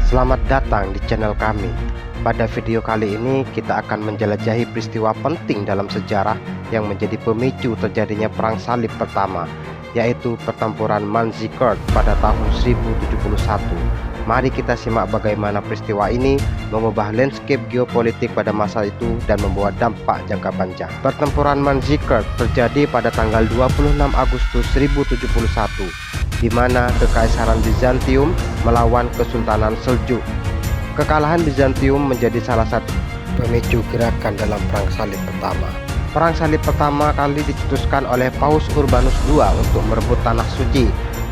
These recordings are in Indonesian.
Selamat datang di channel kami. Pada video kali ini kita akan menjelajahi peristiwa penting dalam sejarah yang menjadi pemicu terjadinya Perang Salib pertama, yaitu pertempuran Manzikert pada tahun 1071. Mari kita simak bagaimana peristiwa ini mengubah landscape geopolitik pada masa itu dan membawa dampak jangka panjang. Pertempuran Manzikert terjadi pada tanggal 26 Agustus 1071, di mana Kekaisaran Bizantium melawan Kesultanan Seljuk. Kekalahan Bizantium menjadi salah satu pemicu gerakan dalam Perang Salib pertama. Perang Salib pertama kali dicetuskan oleh Paus Urbanus II untuk merebut Tanah Suci.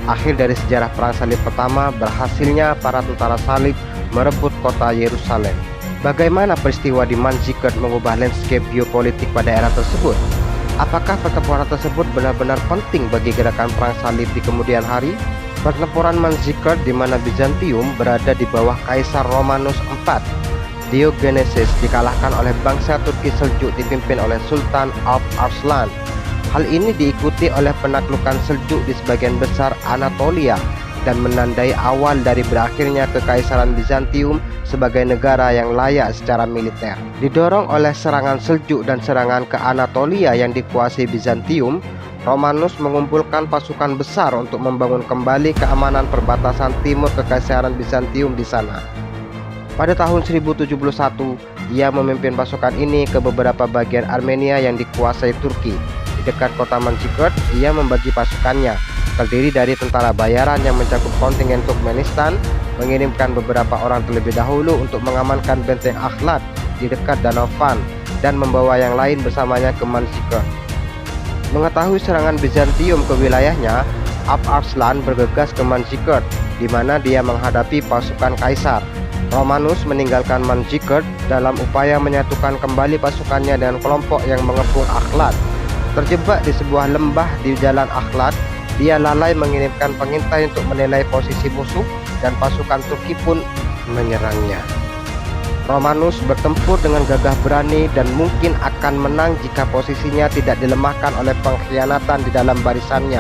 Akhir dari sejarah Perang Salib pertama berhasilnya para tentara salib merebut kota Yerusalem. Bagaimana peristiwa di Manzikert mengubah landscape geopolitik pada era tersebut? Apakah pertempuran tersebut benar-benar penting bagi gerakan Perang Salib di kemudian hari? Pertempuran Manzikert, di mana Bizantium berada di bawah Kaisar Romanus IV, Diogenesis, dikalahkan oleh bangsa Turki Seljuk dipimpin oleh Sultan Alp Arslan. Hal ini diikuti oleh penaklukan Seljuk di sebagian besar Anatolia dan menandai awal dari berakhirnya Kekaisaran Bizantium sebagai negara yang layak secara militer. Didorong oleh serangan Seljuk dan serangan ke Anatolia yang dikuasai Bizantium, Romanus mengumpulkan pasukan besar untuk membangun kembali keamanan perbatasan timur Kekaisaran Bizantium di sana. Pada tahun 1071, ia memimpin pasukan ini ke beberapa bagian Armenia yang dikuasai Turki. Di dekat kota Manzikert, ia membagi pasukannya, terdiri dari tentara bayaran yang mencakup kontingen Turkmenistan, mengirimkan beberapa orang terlebih dahulu untuk mengamankan benteng Akhlat di dekat Danau Van, dan membawa yang lain bersamanya ke Manzikert. Mengetahui serangan Bizantium ke wilayahnya, Alp Arslan bergegas ke Manzikert, di mana dia menghadapi pasukan kaisar. Romanus meninggalkan Manzikert dalam upaya menyatukan kembali pasukannya dengan kelompok yang mengepung Akhlat. Terjebak di sebuah lembah di jalan Akhlat, dia lalai mengirimkan pengintai untuk menilai posisi musuh dan pasukan Turki pun menyerangnya. Romanus bertempur dengan gagah berani dan mungkin akan menang jika posisinya tidak dilemahkan oleh pengkhianatan di dalam barisannya.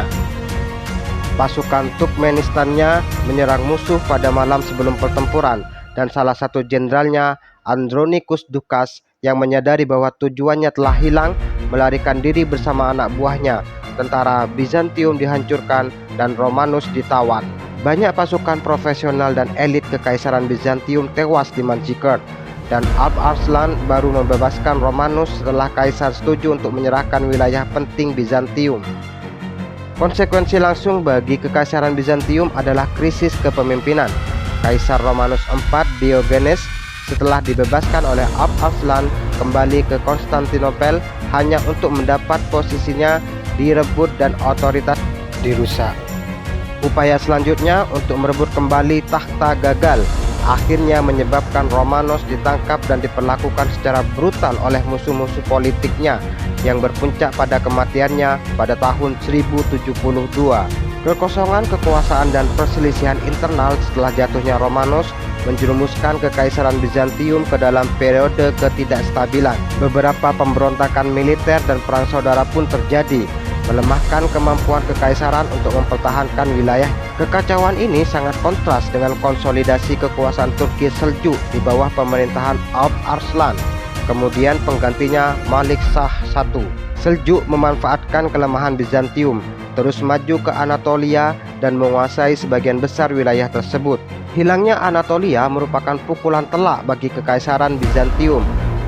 Pasukan Turkmenistannya menyerang musuh pada malam sebelum pertempuran, dan salah satu jenderalnya, Andronicus Ducas, yang menyadari bahwa tujuannya telah hilang, melarikan diri bersama anak buahnya. Tentara Bizantium dihancurkan dan Romanus ditawan. Banyak pasukan profesional dan elit Kekaisaran Bizantium tewas di Manzikert, dan Alp Arslan baru membebaskan Romanus setelah Kaisar setuju untuk menyerahkan wilayah penting Bizantium. Konsekuensi langsung bagi Kekaisaran Bizantium adalah krisis kepemimpinan. Kaisar Romanus IV, Diogenes, setelah dibebaskan oleh Alp Arslan, kembali ke Konstantinopel hanya untuk mendapat posisinya direbut dan otoritas dirusak. Upaya selanjutnya untuk merebut kembali takhta gagal, akhirnya menyebabkan Romanus ditangkap dan diperlakukan secara brutal oleh musuh-musuh politiknya yang berpuncak pada kematiannya pada tahun 1072. Kekosongan kekuasaan dan perselisihan internal setelah jatuhnya Romanus menjerumuskan Kekaisaran Bizantium ke dalam periode ketidakstabilan. Beberapa pemberontakan militer dan perang saudara pun terjadi, melemahkan kemampuan kekaisaran untuk mempertahankan wilayah. Kekacauan ini sangat kontras dengan konsolidasi kekuasaan Turki Seljuk di bawah pemerintahan Alp Arslan, kemudian penggantinya Malik Shah I. Seljuk memanfaatkan kelemahan Bizantium, terus maju ke Anatolia dan menguasai sebagian besar wilayah tersebut. Hilangnya Anatolia merupakan pukulan telak bagi Kekaisaran Bizantium.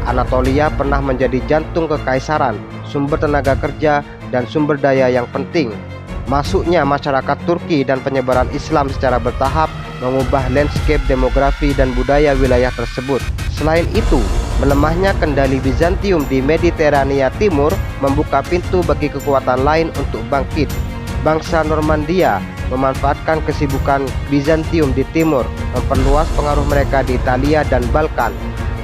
Anatolia pernah menjadi jantung kekaisaran, sumber tenaga kerja, dan sumber daya yang penting. Masuknya masyarakat Turki dan penyebaran Islam secara bertahap mengubah landscape demografi dan budaya wilayah tersebut. Selain itu, melemahnya kendali Bizantium di Mediterania Timur membuka pintu bagi kekuatan lain untuk bangkit. Bangsa Normandia memanfaatkan kesibukan Bizantium di timur, memperluas pengaruh mereka di Italia dan Balkan.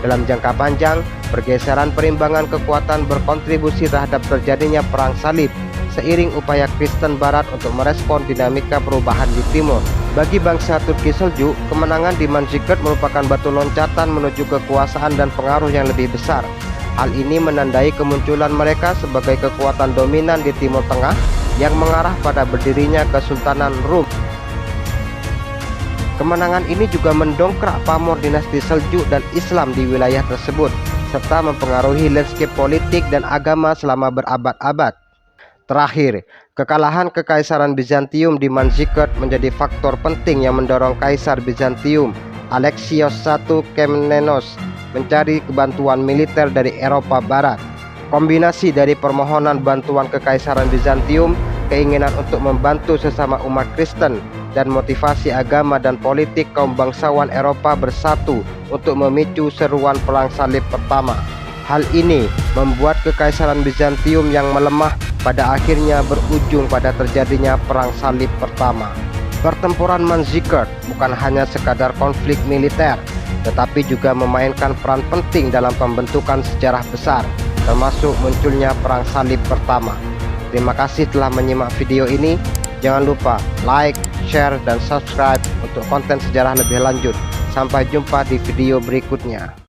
Dalam jangka panjang, pergeseran perimbangan kekuatan berkontribusi terhadap terjadinya Perang Salib, seiring upaya Kristen Barat untuk merespon dinamika perubahan di timur. Bagi bangsa Turki Seljuk, kemenangan di Manzikert merupakan batu loncatan menuju kekuasaan dan pengaruh yang lebih besar. Hal ini menandai kemunculan mereka sebagai kekuatan dominan di Timur Tengah yang mengarah pada berdirinya Kesultanan Rum. Kemenangan ini juga mendongkrak pamor dinasti Seljuk dan Islam di wilayah tersebut, serta mempengaruhi landscape politik dan agama selama berabad-abad. Terakhir, kekalahan Kekaisaran Bizantium di Manzikert menjadi faktor penting yang mendorong Kaisar Bizantium, Alexios I Komnenos, mencari bantuan militer dari Eropa Barat. Kombinasi dari permohonan bantuan Kekaisaran Bizantium, keinginan untuk membantu sesama umat Kristen, dan motivasi agama dan politik kaum bangsawan Eropa bersatu untuk memicu seruan Perang Salib Pertama. Hal ini membuat Kekaisaran Bizantium yang melemah pada akhirnya berujung pada terjadinya Perang Salib Pertama. Pertempuran Manzikert bukan hanya sekadar konflik militer, tetapi juga memainkan peran penting dalam pembentukan sejarah besar, termasuk munculnya Perang Salib Pertama. Terima kasih telah menyimak video ini. Jangan lupa like, share, dan subscribe untuk konten sejarah lebih lanjut. Sampai jumpa di video berikutnya.